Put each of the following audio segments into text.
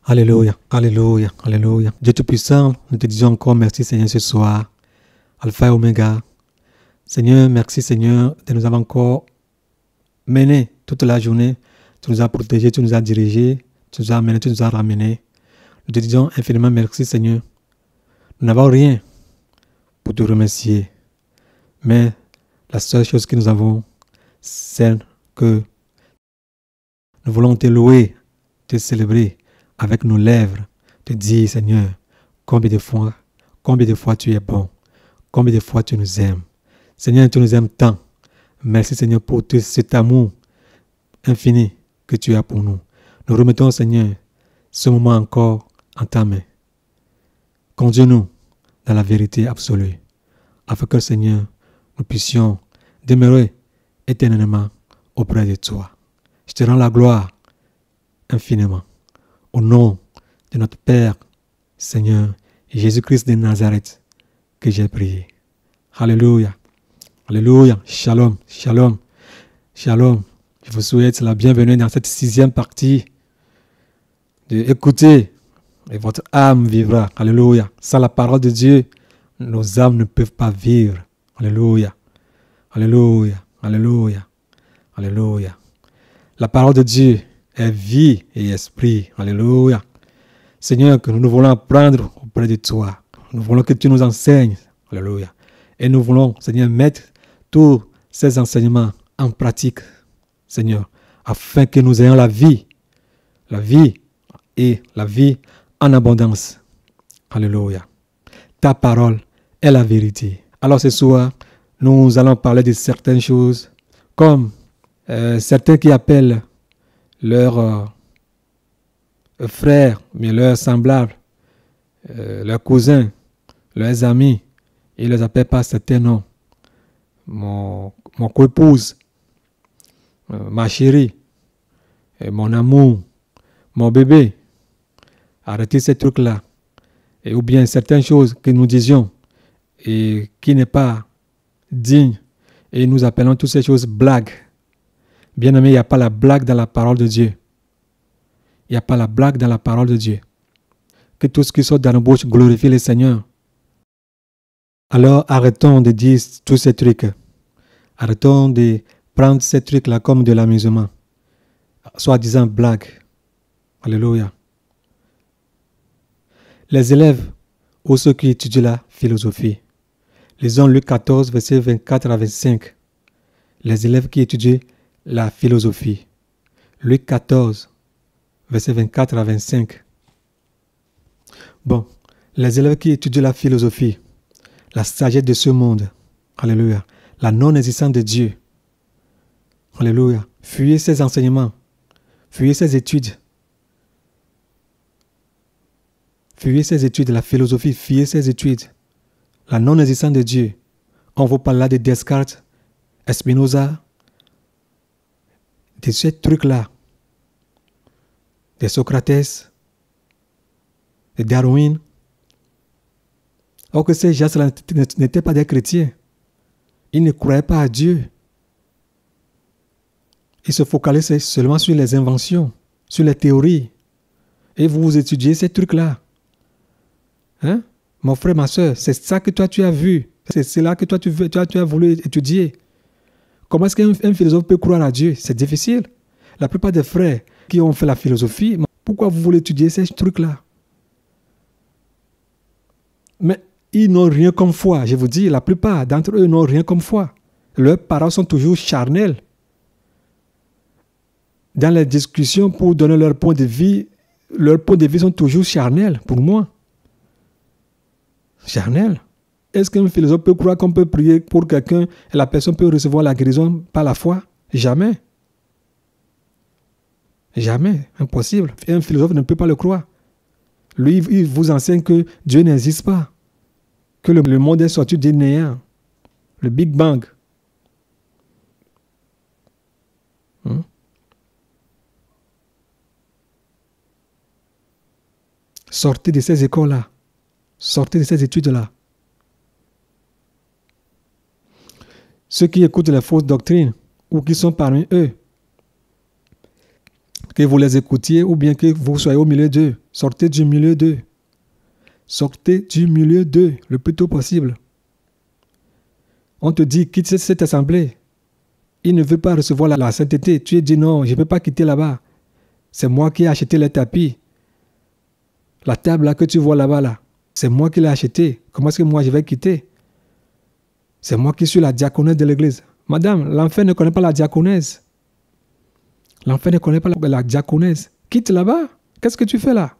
Alléluia, alléluia, alléluia. Dieu Tout-Puissant, nous te disons encore merci Seigneur ce soir. Alpha et Oméga. Seigneur, merci Seigneur de nous avoir encore menés toute la journée. Tu nous as protégés, tu nous as dirigés, tu nous as amenés, tu nous as ramenés. Nous te disons infiniment merci Seigneur. Nous n'avons rien pour te remercier. Mais la seule chose que nous avons, c'est que nous voulons te louer, te célébrer avec nos lèvres, te dire Seigneur, combien de fois tu es bon, combien de fois tu nous aimes. Seigneur, tu nous aimes tant. Merci Seigneur pour tout cet amour infini que tu as pour nous. Nous remettons Seigneur ce moment encore en ta main. Conduis-nous dans la vérité absolue, afin que Seigneur, nous puissions demeurer éternellement auprès de toi. Je te rends la gloire infiniment. Au nom de notre Père, Seigneur, Jésus-Christ de Nazareth, que j'ai prié. Alléluia. Alléluia. Shalom. Shalom. Shalom. Je vous souhaite la bienvenue dans cette 6e partie de écouter et votre âme vivra. Alléluia. Sans la parole de Dieu, nos âmes ne peuvent pas vivre. Alléluia. Alléluia. Alléluia. Alléluia. La parole de Dieu est vie et esprit. Alléluia. Seigneur, que nous voulons apprendre auprès de toi. Nous voulons que tu nous enseignes. Alléluia. Et nous voulons, Seigneur, mettre tous ces enseignements en pratique, Seigneur, afin que nous ayons la vie et la vie en abondance. Alléluia. Ta parole est la vérité. Alors ce soir, nous allons parler de certaines choses, comme certains qui appellent leurs frères, mais leurs semblables, leurs cousins, leurs amis, ils ne les appellent pas certains noms. Mon co-épouse, ma chérie, mon amour, mon bébé. Arrêtez ces trucs-là. Ou bien certaines choses que nous disions et qui n'est pas digne. Et nous appelons toutes ces choses blagues. Bien aimé, il n'y a pas la blague dans la parole de Dieu. Il n'y a pas la blague dans la parole de Dieu. Que tout ce qui sort dans nos bouches glorifie le Seigneur. Alors arrêtons de dire tous ces trucs. Arrêtons de prendre ces trucs-là comme de l'amusement. Soi-disant blague. Alléluia. Les élèves ou ceux qui étudient la philosophie. Lisons Luc 14, versets 24 à 25. Les élèves qui étudient la philosophie. Luc 14, versets 24 à 25. Bon, les élèves qui étudient la philosophie, la sagesse de ce monde, alléluia, la non-existence de Dieu, alléluia, fuyez ces enseignements, fuyez ces études, la philosophie, fuyez ces études, la non-existence de Dieu. On vous parle là de Descartes, Spinoza, de ces trucs-là, de Socrates, de Darwin. Or que ces gens-là n'étaient pas des chrétiens. Ils ne croyaient pas à Dieu. Ils se focalisaient seulement sur les inventions, sur les théories. Et vous étudiez ces trucs-là. Hein? Mon frère, ma soeur, c'est ça que toi tu as vu. C'est cela que toi tu as voulu étudier. Comment est-ce qu'un philosophe peut croire à Dieu? C'est difficile. La plupart des frères qui ont fait la philosophie, pourquoi vous voulez étudier ces trucs-là? Mais ils n'ont rien comme foi. Je vous dis, la plupart d'entre eux n'ont rien comme foi. Leurs paroles sont toujours charnelles. Dans les discussions pour donner leur point de vue, leurs points de vue sont toujours charnels pour moi. Charnels. Est-ce qu'un philosophe peut croire qu'on peut prier pour quelqu'un et la personne peut recevoir la guérison par la foi? Jamais. Jamais. Impossible. Un philosophe ne peut pas le croire. Lui, il vous enseigne que Dieu n'existe pas. Que le monde est sorti du néant. Le Big Bang. Sortez de ces écoles-là. Sortez de ces études-là. Ceux qui écoutent les fausses doctrines ou qui sont parmi eux, que vous les écoutiez ou bien que vous soyez au milieu d'eux. Sortez du milieu d'eux. Sortez du milieu d'eux le plus tôt possible. On te dit, quitte cette assemblée. Il ne veut pas recevoir la sainteté. Tu as dit non, je ne peux pas quitter là-bas. C'est moi qui ai acheté les tapis. La table là que tu vois là-bas, là, c'est moi qui l'ai acheté. Comment est-ce que moi je vais quitter? C'est moi qui suis la diaconesse de l'église. Madame, l'enfer ne connaît pas la diaconesse. L'enfer ne connaît pas la diaconesse. Quitte là-bas. Qu'est-ce que tu fais là?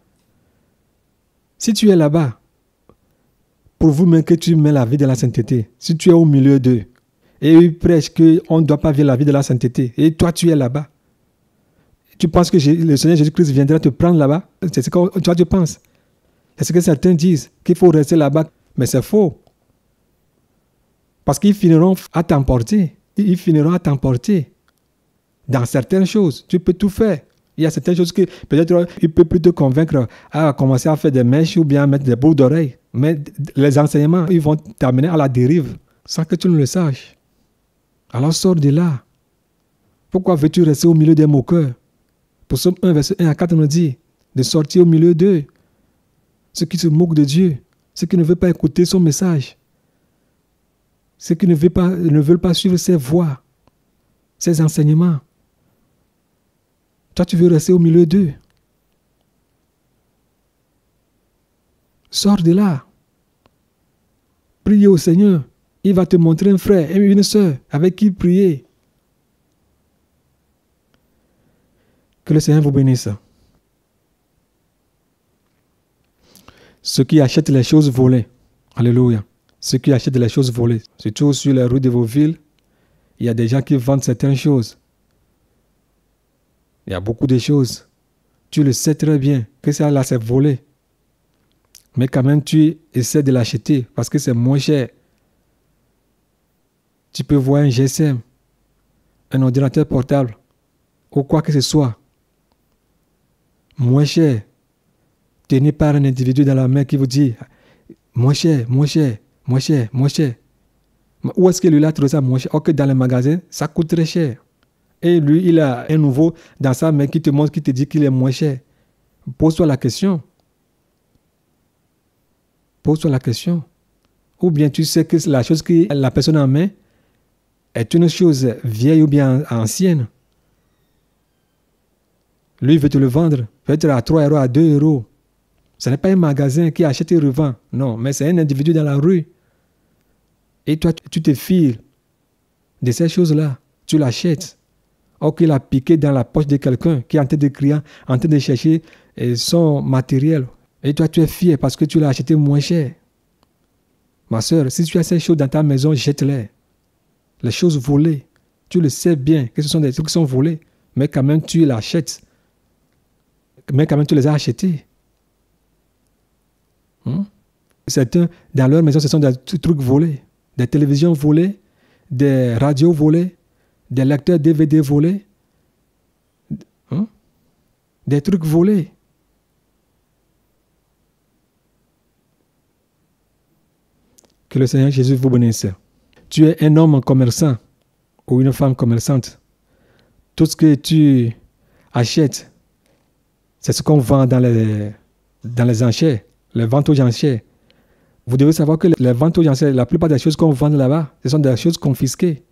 Si tu es là-bas, prouve-moi que tu mets la vie de la sainteté. Si tu es au milieu d'eux, et ils prêchent qu'on ne doit pas vivre la vie de la sainteté, et toi tu es là-bas, tu penses que le Seigneur Jésus-Christ viendra te prendre là-bas? C'est ce que toi tu penses. C'est ce que certains disent, qu'il faut rester là-bas. Mais c'est faux. Parce qu'ils finiront à t'emporter. Ils finiront à t'emporter. Dans certaines choses, tu peux tout faire. Il y a certaines choses que peut-être il peut plus te convaincre à commencer à faire des mèches ou bien à mettre des boucles d'oreilles. Mais les enseignements, ils vont t'amener à la dérive sans que tu ne le saches. Alors sors de là. Pourquoi veux-tu rester au milieu des moqueurs? Pour Psaume 1, verset 1 à 4 nous dit de sortir au milieu d'eux. Ceux qui se moquent de Dieu, ceux qui ne veulent pas écouter son message, ceux qui ne veulent pas suivre ses voies, ses enseignements. Toi, tu veux rester au milieu d'eux. Sors de là. Prie au Seigneur. Il va te montrer un frère et une sœur avec qui prier. Que le Seigneur vous bénisse. Ceux qui achètent les choses volées. Alléluia. Ceux qui achètent les choses volées. Surtout sur les rues de vos villes, il y a des gens qui vendent certaines choses. Il y a beaucoup de choses. Tu le sais très bien que ça là, c'est volé. Mais quand même, tu essaies de l'acheter parce que c'est moins cher. Tu peux voir un GSM, un ordinateur portable, ou quoi que ce soit. Moins cher. Tenu par un individu dans la main qui vous dit moins cher, moins cher, moins cher, moins cher. Où est-ce que lui a trouvé ça moins cher? Ok, dans les magasins, ça coûte très cher. Et lui, il a un nouveau dans sa main qui te montre, qui te dit qu'il est moins cher. Pose-toi la question. Pose-toi la question. Ou bien tu sais que la chose que la personne a en main est une chose vieille ou bien ancienne. Lui veut te le vendre, peut-être à 3 euros, à 2 euros. Ce n'est pas un magasin qui achète et revend. Non, mais c'est un individu dans la rue. Et toi, tu te fies de ces choses-là. Tu l'achètes. Or qu'il a piqué dans la poche de quelqu'un qui est en train de crier, en train de chercher son matériel. Et toi, tu es fier parce que tu l'as acheté moins cher. Ma soeur, si tu as ces choses dans ta maison, jette-les. Les choses volées. Tu le sais bien que ce sont des trucs qui sont volés. Mais quand même, tu l'achètes. Mais quand même, tu les as achetés. Certains, dans leur maison, ce sont des trucs volés. Des télévisions volées, des radios volées, des lecteurs DVD volés. Des trucs volés. Que le Seigneur Jésus vous bénisse. Tu es un homme commerçant ou une femme commerçante. Tout ce que tu achètes, c'est ce qu'on vend dans les enchères, les ventes aux enchères. Vous devez savoir que les ventes aux enchères, la plupart des choses qu'on vend là-bas, ce sont des choses confisquées.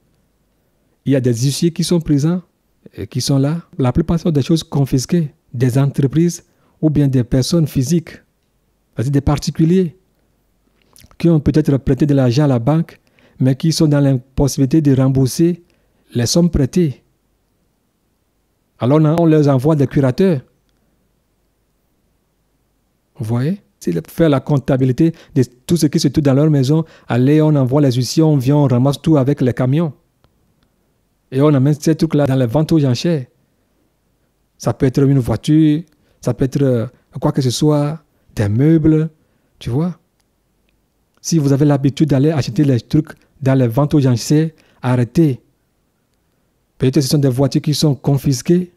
Il y a des huissiers qui sont présents et qui sont là. La plupart sont des choses confisquées, des entreprises ou bien des personnes physiques, c'est-à-dire des particuliers qui ont peut-être prêté de l'argent à la banque, mais qui sont dans l'impossibilité de rembourser les sommes prêtées. Alors on leur envoie des curateurs. Vous voyez? S'ils font la comptabilité de tout ce qui se trouve dans leur maison, allez, on envoie les huissiers, on vient, on ramasse tout avec les camions. Et on amène ces trucs-là dans les ventes aux enchères. Ça peut être une voiture, ça peut être quoi que ce soit, des meubles, tu vois. Si vous avez l'habitude d'aller acheter les trucs dans les ventes aux enchères, arrêtez. Peut-être que ce sont des voitures qui sont confisquées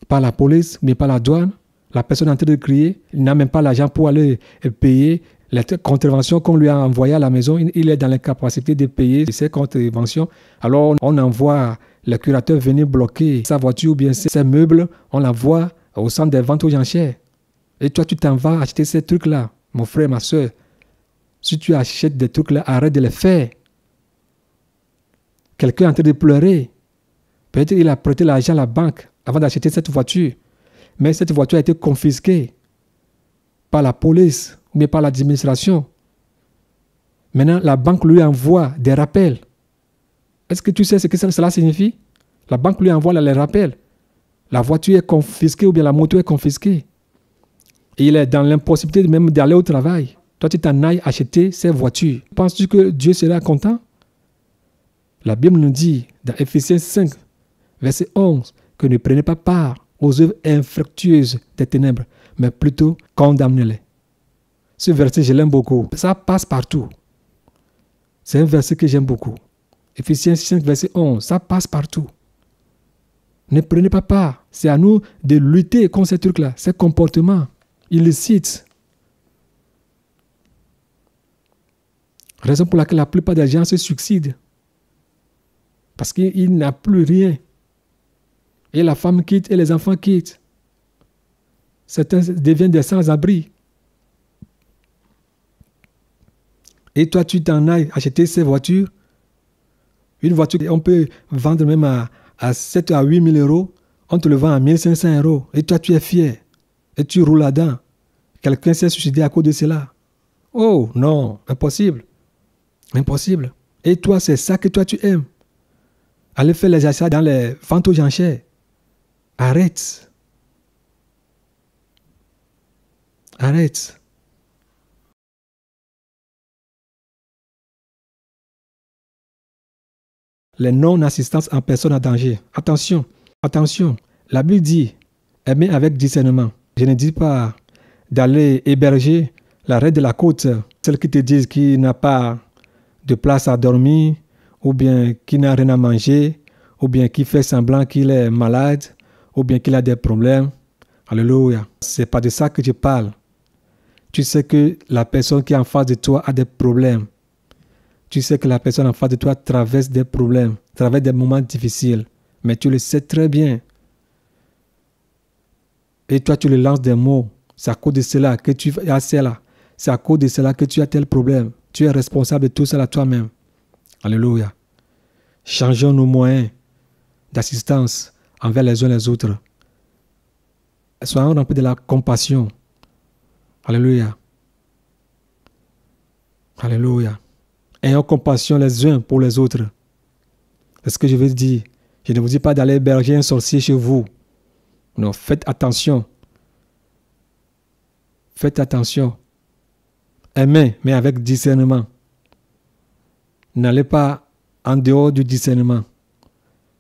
par la police, mais par la douane. La personne est en train de crier, il n'a même pas l'argent pour aller payer les contraventions qu'on lui a envoyées à la maison, il est dans l'incapacité de payer ces contraventions. Alors on envoie le curateur venir bloquer sa voiture ou bien ses meubles, on l'envoie au centre des ventes aux enchères. Et toi, tu t'en vas acheter ces trucs-là, mon frère, ma soeur. Si tu achètes des trucs-là, arrête de les faire. Quelqu'un est en train de pleurer. Peut-être qu'il a prêté l'argent à la banque avant d'acheter cette voiture. Mais cette voiture a été confisquée par la police ou bien par l'administration. Maintenant, la banque lui envoie des rappels. Est-ce que tu sais ce que cela signifie? La banque lui envoie les rappels. La voiture est confisquée ou bien la moto est confisquée. Et il est dans l'impossibilité même d'aller au travail. Toi, tu t'en ailles acheter ces voitures. Penses-tu que Dieu sera content? La Bible nous dit, dans Ephésiens 5, verset 11, que ne prenez pas part aux œuvres infructueuses des ténèbres, mais plutôt condamnez-les. Ce verset, je l'aime beaucoup. Ça passe partout. C'est un verset que j'aime beaucoup. Ephésiens 5, verset 11, ça passe partout. Ne prenez pas part. C'est à nous de lutter contre ces trucs-là, ces comportements illicites. Raison pour laquelle la plupart des gens se suicident. Parce qu'il n'a plus rien. Et la femme quitte et les enfants quittent. Certains deviennent des sans-abri. Et toi, tu t'en ailles acheter ces voitures. Une voiture, on peut vendre même à 7 à 8 000 euros. On te le vend à 1 500 euros. Et toi, tu es fier. Et tu roules là-dedans. Quelqu'un s'est suicidé à cause de cela. Oh non, impossible. Impossible. Et toi, c'est ça que toi, tu aimes. Aller faire les achats dans les ventes aux enchères. Arrête. Arrête. Les non-assistances en personne en danger. Attention, attention. La Bible dit, aimer avec discernement. Je ne dis pas d'aller héberger la reine de la côte, celle qui te dit qu'il n'a pas de place à dormir, ou bien qui n'a rien à manger, ou bien qui fait semblant qu'il est malade, ou bien qu'il a des problèmes. Alléluia. C'est pas de ça que je parle. Tu sais que la personne qui est en face de toi a des problèmes. Tu sais que la personne en face de toi traverse des problèmes, traverse des moments difficiles. Mais tu le sais très bien. Et toi, tu lui lances des mots. C'est à cause de cela que tu as cela. C'est à cause de cela que tu as tel problème. Tu es responsable de tout cela toi-même. Alléluia. Changeons nos moyens d'assistance envers les uns les autres. Soyons remplis de la compassion. Alléluia. Alléluia. Ayons compassion les uns pour les autres. C'est ce que je veux dire. Je ne vous dis pas d'aller héberger un sorcier chez vous. Non, faites attention. Faites attention. Aimez, mais avec discernement. N'allez pas en dehors du discernement,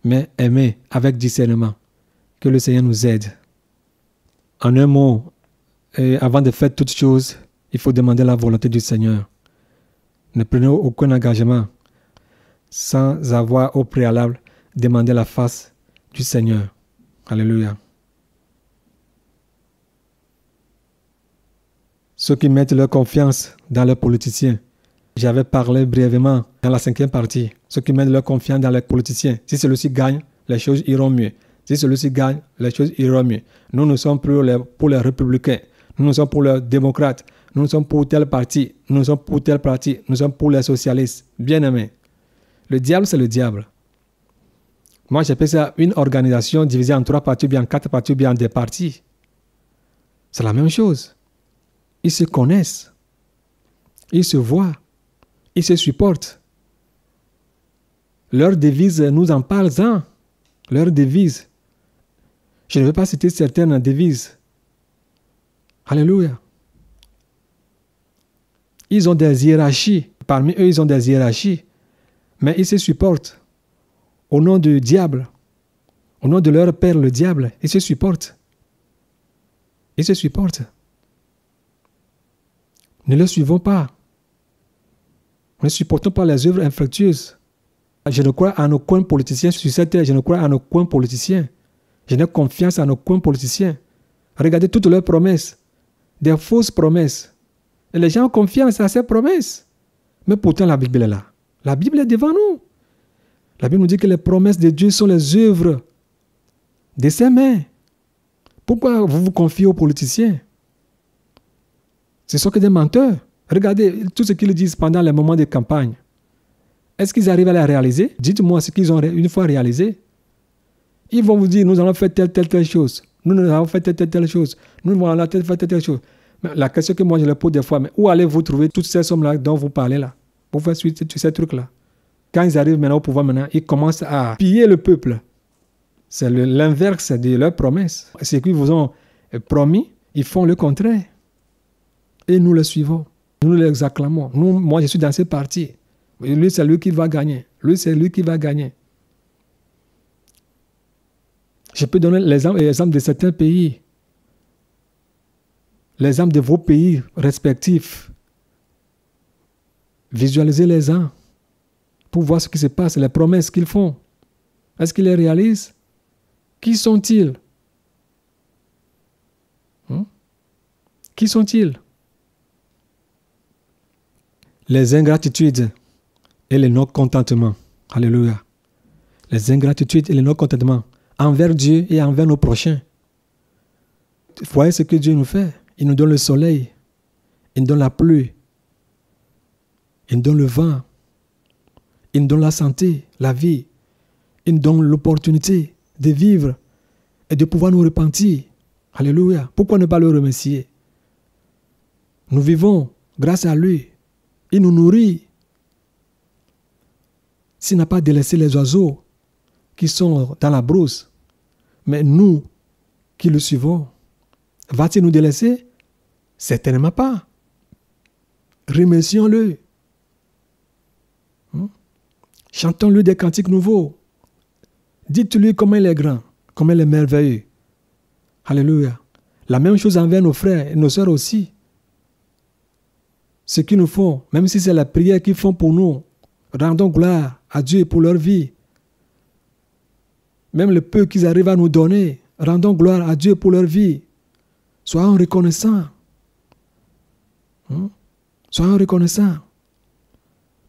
mais aimez avec discernement. Que le Seigneur nous aide. En un mot, avant de faire toutes choses, il faut demander la volonté du Seigneur. Ne prenez aucun engagement sans avoir au préalable demandé la face du Seigneur. Alléluia. Ceux qui mettent leur confiance dans leurs politiciens. J'avais parlé brièvement dans la 5e partie. Ceux qui mettent leur confiance dans les politiciens. Si celui-ci gagne, les choses iront mieux. Si celui-ci gagne, les choses iront mieux. Nous, nous sommes pour les républicains. Nous sommes pour les démocrates. Nous sommes pour tel parti. Nous sommes pour tel parti. Nous sommes pour les socialistes. Bien-aimés. Le diable, c'est le diable. Moi, j'appelle ça une organisation divisée en 3 parties, ou bien en 4 parties, ou bien en des parties. C'est la même chose. Ils se connaissent. Ils se voient. Ils se supportent. Leur devise nous en parle, hein? Leur devise. Je ne vais pas citer certaines devises. Alléluia. Ils ont des hiérarchies. Parmi eux, ils ont des hiérarchies. Mais ils se supportent. Au nom du diable. Au nom de leur père, le diable. Ils se supportent. Ils se supportent. Ne le suivons pas. Ne supportons pas les œuvres infructueuses. Je ne crois en aucun politicien sur cette terre. Je ne crois en aucun politicien. Je n'ai confiance en aucun politicien. Regardez toutes leurs promesses. Des fausses promesses. Et les gens ont confiance à ces promesses. Mais pourtant, la Bible est là. La Bible est devant nous. La Bible nous dit que les promesses de Dieu sont les œuvres de ses mains. Pourquoi vous vous confiez aux politiciens? Ce sont que des menteurs. Regardez tout ce qu'ils disent pendant les moments de campagne. Est-ce qu'ils arrivent à les réaliser? Dites-moi ce qu'ils ont une fois réalisé. Ils vont vous dire, nous allons faire telle chose. Nous allons faire telle chose. Nous allons faire telle chose. Mais la question que moi je leur pose des fois, mais où allez-vous trouver toutes ces sommes-là dont vous parlez là? Pour faire suite à ces trucs-là. Quand ils arrivent maintenant au pouvoir, ils commencent à piller le peuple. C'est l'inverse de leurs promesses. Ce qu'ils vous ont promis, ils font le contraire. Et nous les suivons. Nous les acclamons. Moi, je suis dans ce parti. Lui, c'est lui qui va gagner. Lui, c'est lui qui va gagner. Je peux donner l'exemple de certains pays. L'exemple de vos pays respectifs. Visualisez-les-en pour voir ce qui se passe, les promesses qu'ils font. Est-ce qu'ils les réalisent? Qui sont-ils? Qui sont-ils? Les ingratitudes et les non-contentements. Alléluia. Les ingratitudes et les non-contentements envers Dieu et envers nos prochains. Vous voyez ce que Dieu nous fait? Il nous donne le soleil, il nous donne la pluie, il nous donne le vent, il nous donne la santé, la vie, il nous donne l'opportunité de vivre et de pouvoir nous repentir. Alléluia. Pourquoi ne pas le remercier? Nous vivons grâce à lui. Il nous nourrit. S'il n'a pas délaissé les oiseaux qui sont dans la brousse, mais nous qui le suivons, va-t-il nous délaisser? Certainement pas. Remercions-le. Chantons-lui des cantiques nouveaux. Dites-lui comment il est grand, comment il est merveilleux. Alléluia. La même chose envers nos frères et nos sœurs aussi. Ce qu'ils nous font, même si c'est la prière qu'ils font pour nous, rendons gloire à Dieu pour leur vie. Même le peu qu'ils arrivent à nous donner, rendons gloire à Dieu pour leur vie. Soyons reconnaissants. Soyons reconnaissants.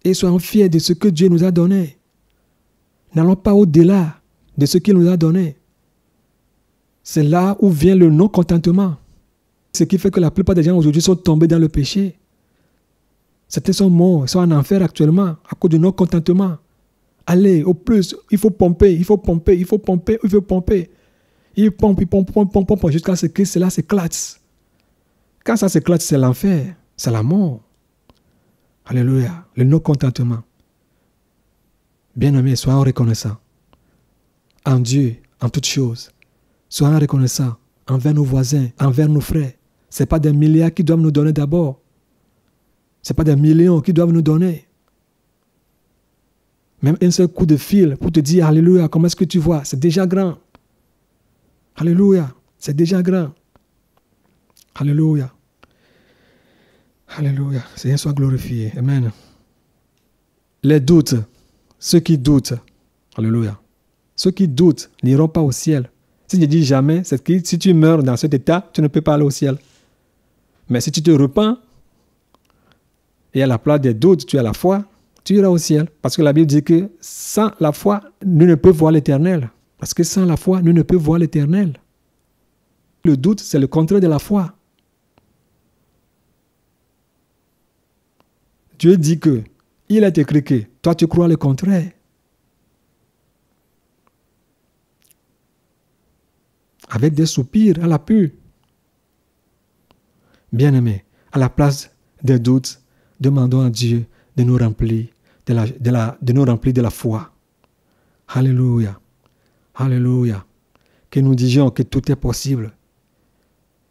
Et soyons fiers de ce que Dieu nous a donné. N'allons pas au-delà de ce qu'il nous a donné. C'est là où vient le non-contentement. Ce qui fait que la plupart des gens aujourd'hui sont tombés dans le péché. Certains sont morts, ils sont en enfer actuellement à cause du non-contentement. Allez, au plus, il faut pomper, il faut pomper, il faut pomper, il faut pomper. Il pompe jusqu'à ce que cela s'éclate. Quand ça s'éclate, c'est l'enfer, c'est la mort. Alléluia, le non-contentement. Bien-aimés, soyons reconnaissants en Dieu, en toutes choses. Soyons reconnaissants envers nos voisins, envers nos frères. Ce n'est pas des milliards qui doivent nous donner d'abord. Ce n'est pas des millions qui doivent nous donner. Même un seul coup de fil pour te dire Alléluia, comment est-ce que tu vois? C'est déjà grand. Alléluia, c'est déjà grand. Alléluia. Alléluia. Seigneur soit glorifié. Amen. Les doutes, ceux qui doutent, alléluia. Ceux qui doutent n'iront pas au ciel. Si je dis jamais, c'est que si tu meurs dans cet état, tu ne peux pas aller au ciel. Mais si tu te repens, et à la place des doutes, tu as la foi, tu iras au ciel. Parce que la Bible dit que sans la foi, nous ne pouvons voir l'éternel. Parce que sans la foi, nous ne pouvons voir l'éternel. Le doute, c'est le contraire de la foi. Dieu dit que, il est écrit que, toi tu crois le contraire. Avec des soupirs à l'appui. Bien-aimés, à la place des doutes, demandons à Dieu de nous remplir de la foi. Alléluia. Alléluia. Que nous disions que tout est possible.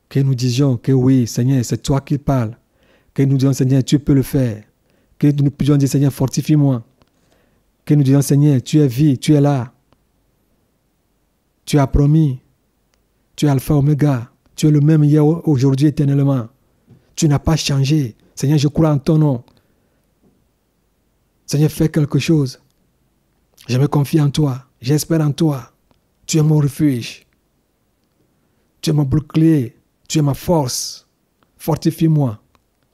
Que nous disions que oui, Seigneur, c'est toi qui parles. Que nous disions, Seigneur, tu peux le faire. Que nous puissions dire, Seigneur, fortifie-moi. Que nous disions, Seigneur, tu es vie, tu es là. Tu as promis. Tu es Alpha Oméga. Tu es le même hier, aujourd'hui, éternellement. Tu n'as pas changé. Seigneur, je crois en ton nom. Seigneur, fais quelque chose. Je me confie en toi. J'espère en toi. Tu es mon refuge. Tu es mon bouclier. Tu es ma force. Fortifie-moi.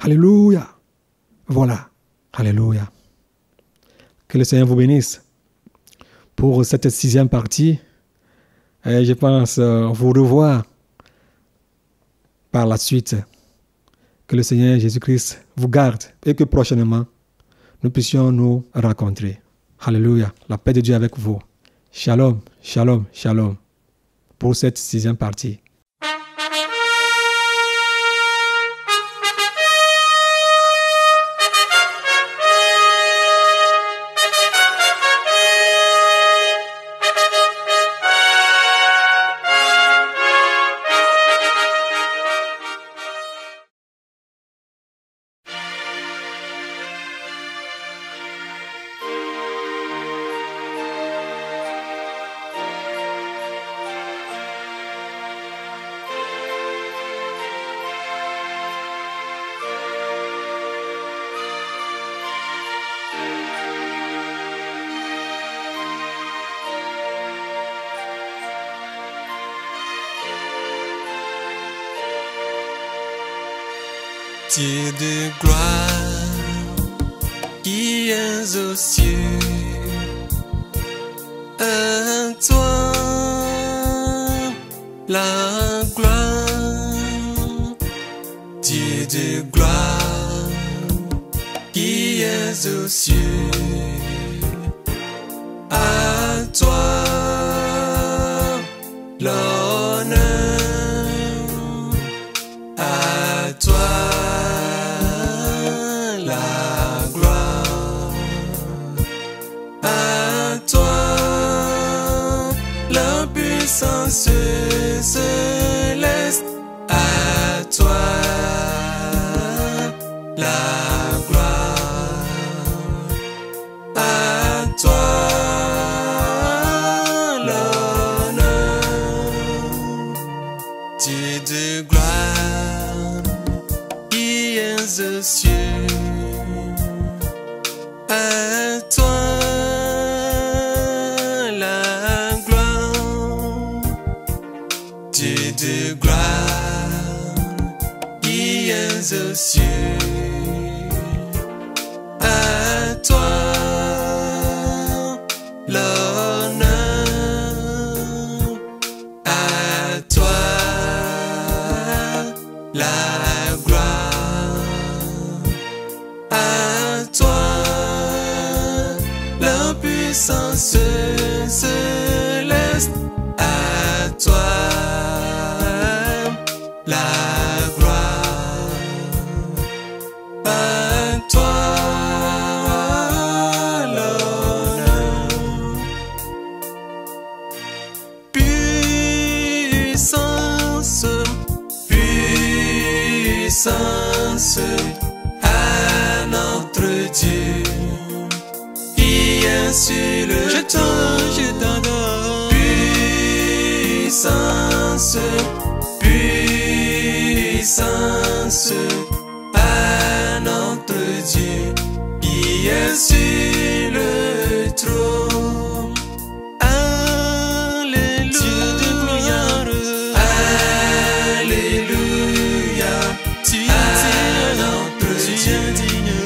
Alléluia. Voilà. Alléluia. Que le Seigneur vous bénisse. Pour cette 6e partie, et je pense vous revoir par la suite. Que le Seigneur Jésus-Christ vous garde et que prochainement, nous puissions nous rencontrer. Alléluia. La paix de Dieu avec vous. Shalom, shalom, shalom. Pour cette 6e partie. Dieu de gloire qui es aux cieux, à toi la gloire. Dieu de gloire qui es aux cieux, à toi l'honneur, à toi la gloire, à toi la puissance céleste, à toi la gloire, à toi l'honneur. Dieu de gloire qui es aux cieux, à toi la gloire. Dieu de gloire qui es aux cieux, à toi l'honneur, à toi la gloire, à toi la puissance céleste, à toi la gloire, à toi l'honneur. Puissance, puissance à notre Dieu qui est sur le trône. Je t'adore. Puissance, puissance à notre Dieu qui est sur le trône. Alléluia. Dieu de gloire. Alléluia. Tu es notre Dieu digne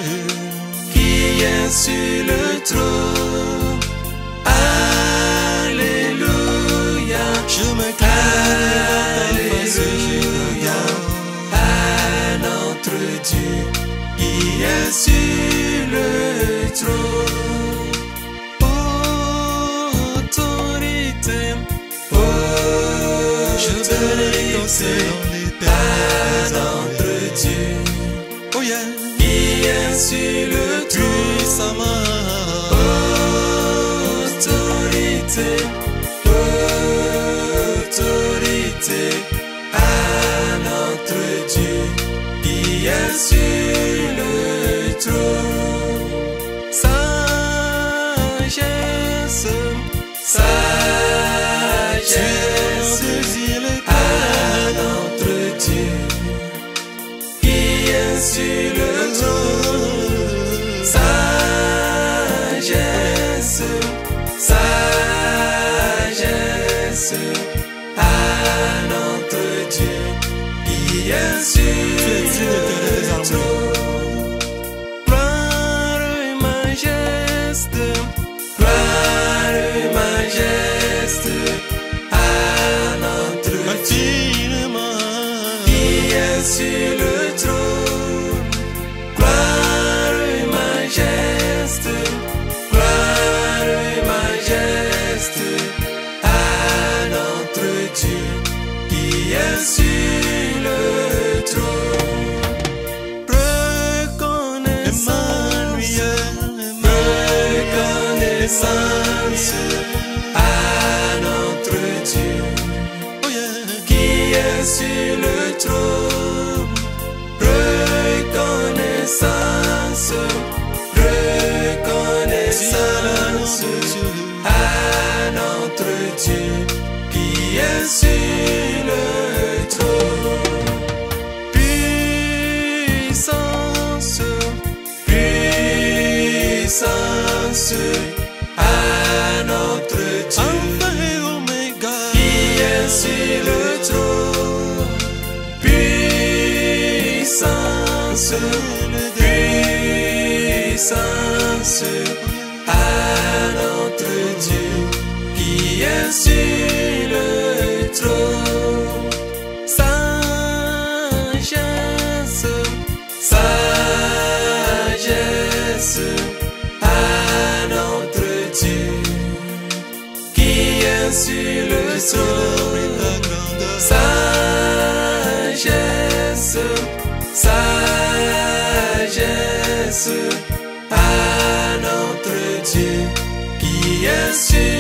qui est sur le trône. Alléluia. Je me Alléluia à notre Dieu qui est sur le trône. Autorité, je autorité à notre Dieu, oh yeah, qui est sur le trône. Autorité, autorité à notre Dieu qui est sur le trône. Sagesse, sagesse à notre Dieu qui est sur le trône. Sagesse, sagesse à notre Dieu qui est sur le trône. est sur le trône. Puissance, puissance à notre Dieu, Alpha et Oméga, qui est sur le trône. Puissance, puissance à notre Dieu, qui est sur le trône. Sagesse, sagesse à notre Dieu, qui est sur le trône. Sagesse, sagesse à notre Dieu, qui est sur